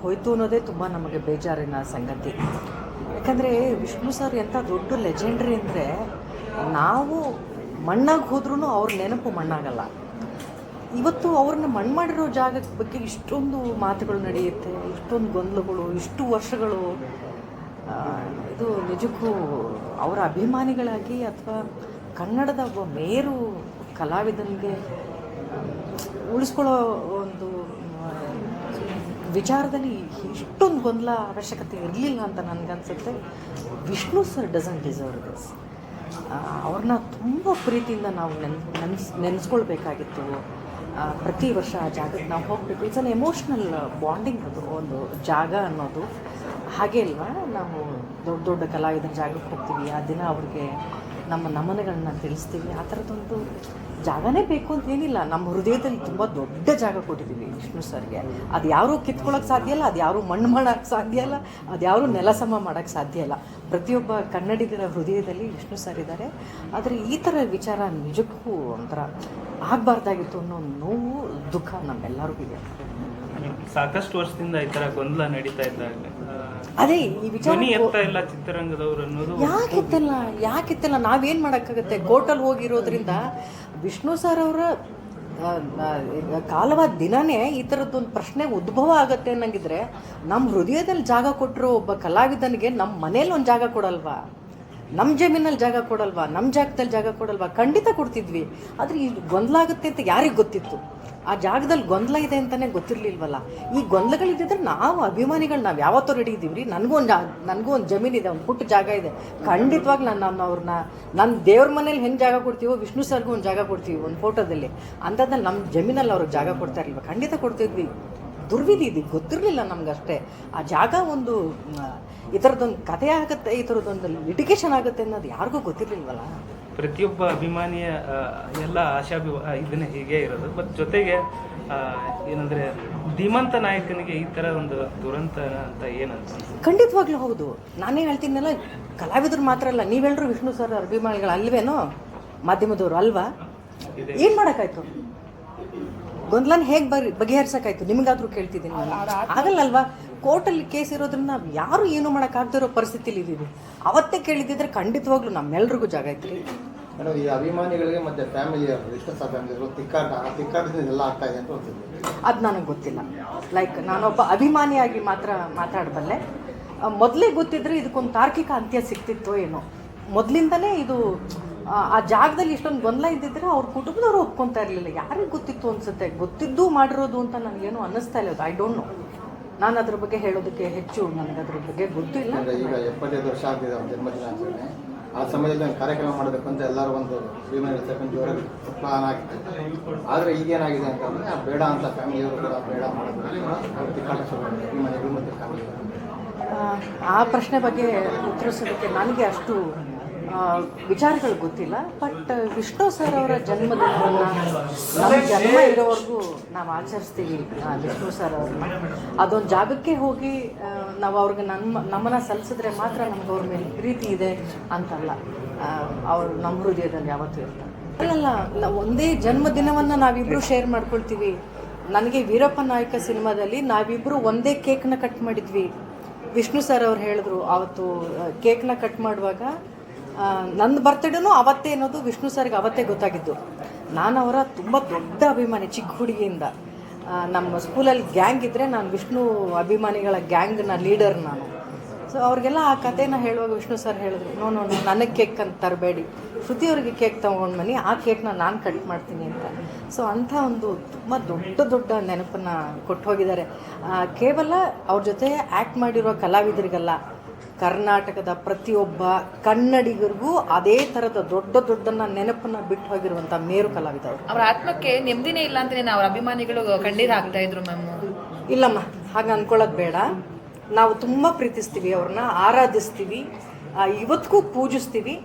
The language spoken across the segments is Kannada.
ಹೋಯಿತು ಅನ್ನೋದೇ ತುಂಬ ನಮಗೆ ಬೇಜಾರಿನ ಸಂಗತಿ. ಯಾಕಂದರೆ ವಿಷ್ಣು ಸರ್ ಎಂಥ ದೊಡ್ಡ ಲೆಜೆಂಡ್ರಿ ಅಂದರೆ, ನಾವು ಮಣ್ಣಾಗಿ ಹೋದ್ರೂ ಅವ್ರ ನೆನಪು ಮಣ್ಣಾಗಲ್ಲ. ಇವತ್ತು ಅವ್ರನ್ನ ಮಣ್ಣು ಮಾಡಿರೋ ಜಾಗದ ಬಗ್ಗೆ ಇಷ್ಟೊಂದು ಮಾತುಗಳು ನಡೆಯುತ್ತೆ, ಇಷ್ಟೊಂದು ಗೊಂದಲಗಳು, ಇಷ್ಟು ವರ್ಷಗಳು. ಇದು ನಿಜಕ್ಕೂ ಅವರ ಅಭಿಮಾನಿಗಳಾಗಿ ಅಥವಾ ಕನ್ನಡದ ಒಬ್ಬ ಮೇರು ಕಲಾವಿದನಿಗೆ ಉಳಿಸ್ಕೊಳ್ಳೋ ಒಂದು ವಿಚಾರದಲ್ಲಿ ಇಷ್ಟೊಂದು ಗೊಂದಲ ಅವಶ್ಯಕತೆ ಇರಲಿಲ್ಲ ಅಂತ ನನಗನ್ಸುತ್ತೆ. Vishnu sir doesn't deserve this. ಅವ್ರನ್ನ ತುಂಬ ಪ್ರೀತಿಯಿಂದ ನಾವು ನೆನೆಸ್ಕೊಳ್ಬೇಕಾಗಿತ್ತು. ಪ್ರತಿ ವರ್ಷ ಆ ಜಾಗಕ್ಕೆ ನಾವು ಹೋಗಬೇಕು. It's an emotional bonding. ಅದು ಒಂದು ಜಾಗ ಅನ್ನೋದು ಹಾಗೆ ಅಲ್ವಾ. ನಾವು ದೊಡ್ಡ ದೊಡ್ಡ ಕಲಾವಿದರ ಜಾಗಕ್ಕೆ ಹೋಗ್ತೀವಿ, ಆ ದಿನ ಅವ್ರಿಗೆ ನಮ್ಮ ನಮನಗಳನ್ನ ತಿಳಿಸ್ತೀವಿ. ಆ ಥರದ್ದೊಂದು ಜಾಗನೇ ಬೇಕು ಅಂತ ಏನಿಲ್ಲ. ನಮ್ಮ ಹೃದಯದಲ್ಲಿ ತುಂಬ ದೊಡ್ಡ ಜಾಗ ಕೊಟ್ಟಿದ್ದೀವಿ ವಿಷ್ಣು ಸರ್ಗೆ. ಅದು ಯಾರೂ ಕಿತ್ಕೊಳ್ಳೋಕೆ ಸಾಧ್ಯ ಇಲ್ಲ, ಅದು ಯಾರೂ ಮಣ್ಣು ಮಾಡೋಕ್ಕೆ ಸಾಧ್ಯ ಇಲ್ಲ, ಅದು ಯಾರೂ ನೆಲಸಮ ಮಾಡೋಕ್ಕೆ ಸಾಧ್ಯ ಇಲ್ಲ. ಪ್ರತಿಯೊಬ್ಬ ಕನ್ನಡಿಗರ ಹೃದಯದಲ್ಲಿ ವಿಷ್ಣು ಸರ್ ಇದ್ದಾರೆ. ಆದರೆ ಈ ಥರ ವಿಚಾರ ನಿಜಕ್ಕೂ ಒಂಥರ ಆಗಬಾರ್ದಾಗಿತ್ತು ಅನ್ನೋ ನೋವು, ದುಃಖ ನಮ್ಮೆಲ್ಲರಿಗೂ ಇದೆ. ಸಾಕಷ್ಟು ವರ್ಷದಿಂದ ಈ ಥರ ಗೊಂದಲ ನಡೀತಾ ಇದ್ದಾಗ ಅದೇ ಈ ವಿಚಾರ ಇಲ್ಲ ಚಿತ್ರರಂಗದವರು ಅನ್ನೋದು ಯಾಕಿತ್ತಲ್ಲ ನಾವೇನು ಮಾಡೋಕ್ಕಾಗುತ್ತೆ. ಕೋರ್ಟಲ್ಲಿ ಹೋಗಿರೋದ್ರಿಂದ ವಿಷ್ಣು ಸರ್ ಅವರ ಕಾಲವಾದ ದಿನವೇ ಈ ಥರದ್ದೊಂದು ಪ್ರಶ್ನೆ ಉದ್ಭವ ಆಗುತ್ತೆ ಅನ್ನಂಗಿದ್ರೆ, ನಮ್ಮ ಹೃದಯದಲ್ಲಿ ಜಾಗ ಕೊಟ್ಟಿರೋ ಒಬ್ಬ ಕಲಾವಿದನಿಗೆ ನಮ್ಮ ಮನೇಲಿ ಒಂದು ಜಾಗ ಕೊಡಲ್ವಾ, ನಮ್ಮ ಜಮೀನಲ್ಲಿ ಜಾಗ ಕೊಡಲ್ವಾ, ನಮ್ಮ ಜಾಗದಲ್ಲಿ ಜಾಗ ಕೊಡಲ್ವಾ? ಖಂಡಿತ ಕೊಡ್ತಿದ್ವಿ. ಆದರೆ ಈ ಗೊಂದಲ ಆಗುತ್ತೆ ಅಂತ ಯಾರಿಗೆ ಗೊತ್ತಿತ್ತು? ಆ ಜಾಗದಲ್ಲಿ ಗೊಂದಲ ಇದೆ ಅಂತಲೇ ಗೊತ್ತಿರಲಿಲ್ವಲ್ಲ. ಈ ಗೊಂದಲಗಳಿದ್ದರೆ ನಾವು ಅಭಿಮಾನಿಗಳು ನಾವು ಯಾವತ್ತೂ ರೆಡಿ ಇದ್ದೀವಿ. ನನಗೂ ಒಂದು ಜಮೀನಿದೆ, ಒಂದು ಪುಟ್ಟ ಜಾಗ ಇದೆ. ಖಂಡಿತವಾಗಿ ನಾನು ಅವ್ರನ್ನ ನನ್ನ ದೇವ್ರ ಮನೇಲಿ ಹೆಂಗೆ ಜಾಗ ಕೊಡ್ತೀವೋ ವಿಷ್ಣು ಸರ್ಗೂ ಒಂದು ಜಾಗ ಕೊಡ್ತೀವಿ ಒಂದು ಫೋಟೋದಲ್ಲಿ. ಅಂಥದ್ದಲ್ಲಿ ನಮ್ಮ ಜಮೀನಲ್ಲಿ ಅವ್ರಿಗೆ ಜಾಗ ಕೊಡ್ತಾ ಇರಲಿಲ್ಲ. ಖಂಡಿತ ಕೊಡ್ತಿದ್ವಿ. ದುರ್ವಿಧಿ ಇದು ಗೊತ್ತಿರಲಿಲ್ಲ ನಮಗಷ್ಟೇ. ಆ ಜಾಗ ಒಂದು ಈ ಥರದ್ದೊಂದು ಕಥೆ ಆಗುತ್ತೆ, ಈ ಥರದ್ದೊಂದು ಲಿಟಿಗೇಷನ್ ಆಗುತ್ತೆ ಅನ್ನೋದು ಯಾರಿಗೂ ಗೊತ್ತಿರಲಿಲ್ವಲ್ಲ. ಪ್ರತಿಯೊಬ್ಬ ಅಭಿಮಾನಿಯ ಎಲ್ಲ ಇದನ್ನೇ ಹೀಗೆ ಇರೋದು. ಬಟ್ ಜೊತೆಗೆ ಏನಂದರೆ ಧೀಮಂತ ನಾಯಕನಿಗೆ ಈ ಥರ ಒಂದು ದುರಂತ ಅಂತ ಏನಂತ ಖಂಡಿತವಾಗ್ಲೂ ಹೌದು. ನಾನೇ ಹೇಳ್ತೀನಲ್ಲ, ಕಲಾವಿದರು ಮಾತ್ರ ಅಲ್ಲ, ನೀವೆಲ್ಲರೂ ವಿಷ್ಣು ಸರ್ ಅಭಿಮಾನಿಗಳು ಅಲ್ವೇನೋ, ಮಾಧ್ಯಮದವರು ಅಲ್ವಾ? ಏನು ಮಾಡೋಕ್ಕಾಯ್ತು? ಗೊಂದಲನ ಹೇಗೆ ಬಗೆಹರಿಸೋಕ್ಕಾಯ್ತು? ನಿಮಗಾದ್ರೂ ಕೇಳ್ತಿದ್ದೀನಿ ನಾನು. ಆಗಲ್ಲಲ್ವಾ? ಕೋರ್ಟಲ್ಲಿ ಕೇಸ್ ಇರೋದ್ರಿಂದ ನಾವು ಯಾರು ಏನೂ ಮಾಡೋಕ್ಕಾಗದಿರೋ ಪರಿಸ್ಥಿತಿಲಿ ಇದ್ದೀವಿ. ಅವತ್ತೇ ಕೇಳಿದ್ದಿದ್ರೆ ಖಂಡಿತವಾಗ್ಲೂ ನಮ್ಮೆಲ್ರಿಗೂ ಜಾಗ ಐತ್ರಿ. ಮೇಡಮ್, ಈ ಅಭಿಮಾನಿಗಳಿಗೆ ಮತ್ತು ಫ್ಯಾಮಿಲಿಯವರು ವಿಷ್ಣು ಸರ್ ಫ್ಯಾಮಿಲಿಯವರು ತಿಕ್ಕಾಟದಿಂದ ಎಲ್ಲ ಆಗ್ತಾ ಇದೆ ಅಂತ ಅದು ನನಗೆ ಗೊತ್ತಿಲ್ಲ. ಲೈಕ್ ನಾನೊಬ್ಬ ಅಭಿಮಾನಿಯಾಗಿ ಮಾತ್ರ ಮಾತಾಡಬಲ್ಲೆ. ಮೊದಲೇ ಗೊತ್ತಿದ್ರೆ ಇದಕ್ಕೊಂದು ತಾರ್ಕಿಕ ಅಂತ್ಯ ಸಿಗ್ತಿತ್ತೋ ಏನೋ. ಮೊದಲಿಂದಲೇ ಇದು ಆ ಜಾಗದಲ್ಲಿ ಇಷ್ಟೊಂದು ಗೊಂದಲ ಇದ್ದಿದ್ರೆ ಅವ್ರ ಕುಟುಂಬದವರು ಒಪ್ಕೊತಾ ಇರಲಿಲ್ಲ. ಯಾರಿಗೆ ಗೊತ್ತಿತ್ತು ಅನಿಸುತ್ತೆ? ಗೊತ್ತಿದ್ದು ಮಾಡಿರೋದು ಅಂತ ನನಗೇನು ಅನ್ನಿಸ್ತಾ ಇಲ್ಲ. I don't know. ನಾನು ಅದ್ರ ಬಗ್ಗೆ ಹೇಳೋದಕ್ಕೆ ಹೆಚ್ಚು ನನಗೆ ಅದ್ರ ಬಗ್ಗೆ ಗೊತ್ತಿಲ್ಲ. ಈಗ 75 ವರ್ಷ ಆಗ್ತಿದೆ ಅವ್ರ ಜನ್ಮದಿನಾಚರಣೆ. ಆ ಸಮಯದಲ್ಲಿ ನಾನು ಕಾರ್ಯಕ್ರಮ ಮಾಡಬೇಕು ಅಂತ ಎಲ್ಲರೂ ಒಂದು ಜೋರಾಗಿ ಪ್ಲಾನ್ ಆಗಿತ್ತು. ಆದರೆ ಈಗೇನಾಗಿದೆ ಅಂತಂದರೆ ಬೇಡ ಅಂತ ಫ್ಯಾಮಿಲಿಯವರು ಕೂಡ ಬೇಡ ಮಾಡೋದು ತಿಕ್ಕಾಟ ಶುರು ಮಾಡಿದೆ ಅಭಿಮಾನಿಗಳು ಮತ್ತು ಫ್ಯಾಮಿಲಿಯವರು. ಆ ಪ್ರಶ್ನೆ ಬಗ್ಗೆ ಉತ್ತರಿಸೋದಕ್ಕೆ ನನಗೆ ಅಷ್ಟು ವಿಚಾರಗಳು ಗೊತ್ತಿಲ್ಲ. ಬಟ್ ವಿಷ್ಣು ಸರ್ ಅವರ ಜನ್ಮದಿನವನ್ನು ನಮ್ಮ ಜನ್ಮ ಇರೋವರೆಗೂ ನಾವು ಆಚರಿಸ್ತೀವಿ. ವಿಷ್ಣು ಸರ್ ಅವ್ರನ್ನ ಅದೊಂದು ಜಾಗಕ್ಕೆ ಹೋಗಿ ನಾವು ಅವ್ರಿಗೆ ನಮ್ಮನ್ನು ಸಲ್ಲಿಸಿದ್ರೆ ಮಾತ್ರ ನಮ್ಗೆ ಅವ್ರ ಮೇಲೆ ಪ್ರೀತಿ ಇದೆ ಅಂತಲ್ಲ. ಅವರು ನಮ್ಮ ಹೃದಯದಲ್ಲಿ ಯಾವತ್ತೂ ಇರ್ತಾರೆ. ಅಲ್ಲಲ್ಲ, ಒಂದೇ ಜನ್ಮದಿನವನ್ನು ನಾವಿಬ್ಬರು ಶೇರ್ ಮಾಡ್ಕೊಳ್ತೀವಿ. ನನಗೆ ವೀರಪ್ಪ ನಾಯಕ ಸಿನಿಮಾದಲ್ಲಿ ನಾವಿಬ್ಬರು ಒಂದೇ ಕೇಕ್ನ ಕಟ್ ಮಾಡಿದ್ವಿ. ವಿಷ್ಣು ಸರ್ ಅವ್ರು ಹೇಳಿದ್ರು ಆವತ್ತು ಕೇಕ್ನ ಕಟ್ ಮಾಡುವಾಗ ನನ್ನ ಬರ್ತ್ಡೇನೂ ಅವತ್ತೇ ಅನ್ನೋದು ವಿಷ್ಣು ಸರ್ಗೆ ಅವತ್ತೇ ಗೊತ್ತಾಗಿದ್ದು. ನಾನು ಅವರ ತುಂಬ ದೊಡ್ಡ ಅಭಿಮಾನಿ ಚಿಕ್ಕ ಹುಡುಗಿಯಿಂದ. ನಮ್ಮ ಸ್ಕೂಲಲ್ಲಿ ಗ್ಯಾಂಗ್ ಇದ್ದರೆ ನಾನು ವಿಷ್ಣು ಅಭಿಮಾನಿಗಳ ಗ್ಯಾಂಗ್ನ ಲೀಡರ್ ನಾನು. ಸೊ ಅವ್ರಿಗೆಲ್ಲ ಆ ಕಥೆನ ಹೇಳುವಾಗ ವಿಷ್ಣು ಸರ್ ಹೇಳಿದ್ರು, ನೋ ನನಗೆ ಕೇಕ್ ಅಂತ ತರಬೇಡಿ, ಶ್ರುತಿ ಅವ್ರಿಗೆ ಕೇಕ್ ತೊಗೊಂಡು ಬನ್ನಿ, ಆ ಕೇಕ್ನ ನಾನು ಕಟ್ ಮಾಡ್ತೀನಿ ಅಂತ. ಸೊ ಅಂಥ ಒಂದು ತುಂಬ ದೊಡ್ಡ ನೆನಪನ್ನು ಕೊಟ್ಟು ಹೋಗಿದ್ದಾರೆ. ಕೇವಲ ಅವ್ರ ಜೊತೆ ಆ್ಯಕ್ಟ್ ಮಾಡಿರೋ ಕಲಾವಿದರಿಗಲ್ಲ, ಕರ್ನಾಟಕದ ಪ್ರತಿಯೊಬ್ಬ ಕನ್ನಡಿಗರಿಗೂ ಅದೇ ಥರದ ದೊಡ್ಡನ್ನ ನೆನಪನ್ನು ಬಿಟ್ಟು ಹೋಗಿರುವಂಥ ಮೇರು ಕಲಾವಿದವರು. ಅವರ ಆತ್ಮಕ್ಕೆ ನೆಮ್ಮದಿನೇ ಇಲ್ಲ ಅಂದರೆ ಅವ್ರ ಅಭಿಮಾನಿಗಳು ಕಣ್ಣೀರು ಹಾಕ್ತಾ ಇದ್ರು ಮ್ಯಾಮ್. ಇಲ್ಲಮ್ಮ, ಹಾಗೆ ಅಂದ್ಕೊಳ್ಳೋದು ಬೇಡ. ನಾವು ತುಂಬ ಪ್ರೀತಿಸ್ತೀವಿ, ಅವ್ರನ್ನ ಆರಾಧಿಸ್ತೀವಿ, ಇವತ್ತಿಗೂ ಪೂಜಿಸ್ತೀವಿ.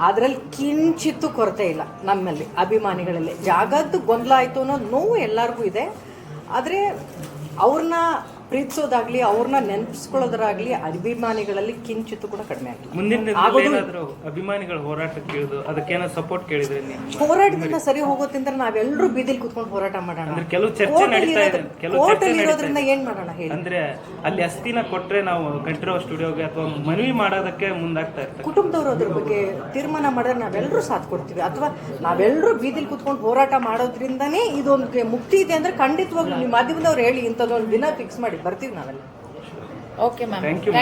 ಅದರಲ್ಲಿ ಕಿಂಚಿತ್ತೂ ಕೊರತೆ ಇಲ್ಲ ನಮ್ಮಲ್ಲಿ ಅಭಿಮಾನಿಗಳಲ್ಲಿ. ಜಾಗದ್ದು ಗೊಂದಲ ಆಯಿತು ಅನ್ನೋ ನೋವು ಎಲ್ಲರಿಗೂ ಇದೆ. ಆದರೆ ಅವ್ರನ್ನ ಪ್ರೀತಿಸೋದಾಗ್ಲಿ ಅವ್ರನ್ನ ನೆನಪಿಸ್ಕೊಳ್ಳೋದಾಗ್ಲಿ ಅಭಿಮಾನಿಗಳಲ್ಲಿ ಕಿಂಚಿತ್ತು ಕೂಡ ಕಡಿಮೆ ಆಗಿಲ್ಲ. ಮುಂದಿನ ದಿನದಲ್ಲಿ ಆಗೋದು ಏನಾದರೂ ಅಭಿಮಾನಿಗಳ ಹೋರಾಟಕ್ಕೆ ಕೇಳಿದು ಅದಕ್ಕೇನೋ ಸಪೋರ್ಟ್ ಕೇಳಿದ್ರೆ ನೀವು ಹೋರಾಟದಿಂದ ಸರಿ ಹೋಗೋದ್ರಿಂದ ನಾವೆಲ್ಲರೂ ಬೀದಿಲಿ ಕುತ್ಕೊಂಡು ಹೋರಾಟ ಮಾಡೋಣ. ಅಂದ್ರೆ ಕೆಲವು ಚರ್ಚೆ ನಡೀತಾ ಇದೆ, ಕೆಲವು ಕೋರ್ಟ್ ಚರ್ಚೆ ಅಲ್ಲಿ ನಡೀತಾ ಇರೋದ್ರಿಂದ ಏನ್ ಮಾಡೋಣ ಹೇಳಿ? ಅಂದ್ರೆ ಅಲ್ಲಿ ಅಸ್ಥಿನ ಕೊಟ್ರೆ ನಾವು ಕಂಠೀರವ ಸ್ಟುಡಿಯೋಗೆ ಅಥವಾ ಮನವಿ ಮಾಡೋದಕ್ಕೆ ಮುಂದಾಗ್ತಾ ಇರ್ತಾರೆ. ಕುಟುಂಬದವರು ಅದ್ರ ಬಗ್ಗೆ ತೀರ್ಮಾನ ಮಾಡಿದ್ರೆ ನಾವೆಲ್ಲರೂ ಸಾಥ್ ಕೊಡ್ತೀವಿ. ಅಥವಾ ನಾವೆಲ್ಲರೂ ಬೀದಿಲಿ ಕುತ್ಕೊಂಡು ಹೋರಾಟ ಮಾಡೋದ್ರಿಂದನೇ ಇದೊಂದು ಮುಕ್ತಿ ಇದೆ ಅಂದ್ರೆ ಖಂಡಿತವಾಗ್ಲೂ ನಿಮ್ಮ ಮಾಧ್ಯಮದವ್ರು ಹೇಳಿ ಇಂಥದ್ದೊಂದು ದಿನ ಫಿಕ್ಸ್ ಮಾಡಿ ಬರ್ತೀವಿ ನಾವೆಲ್ಲ. Okay ma'am, thank you.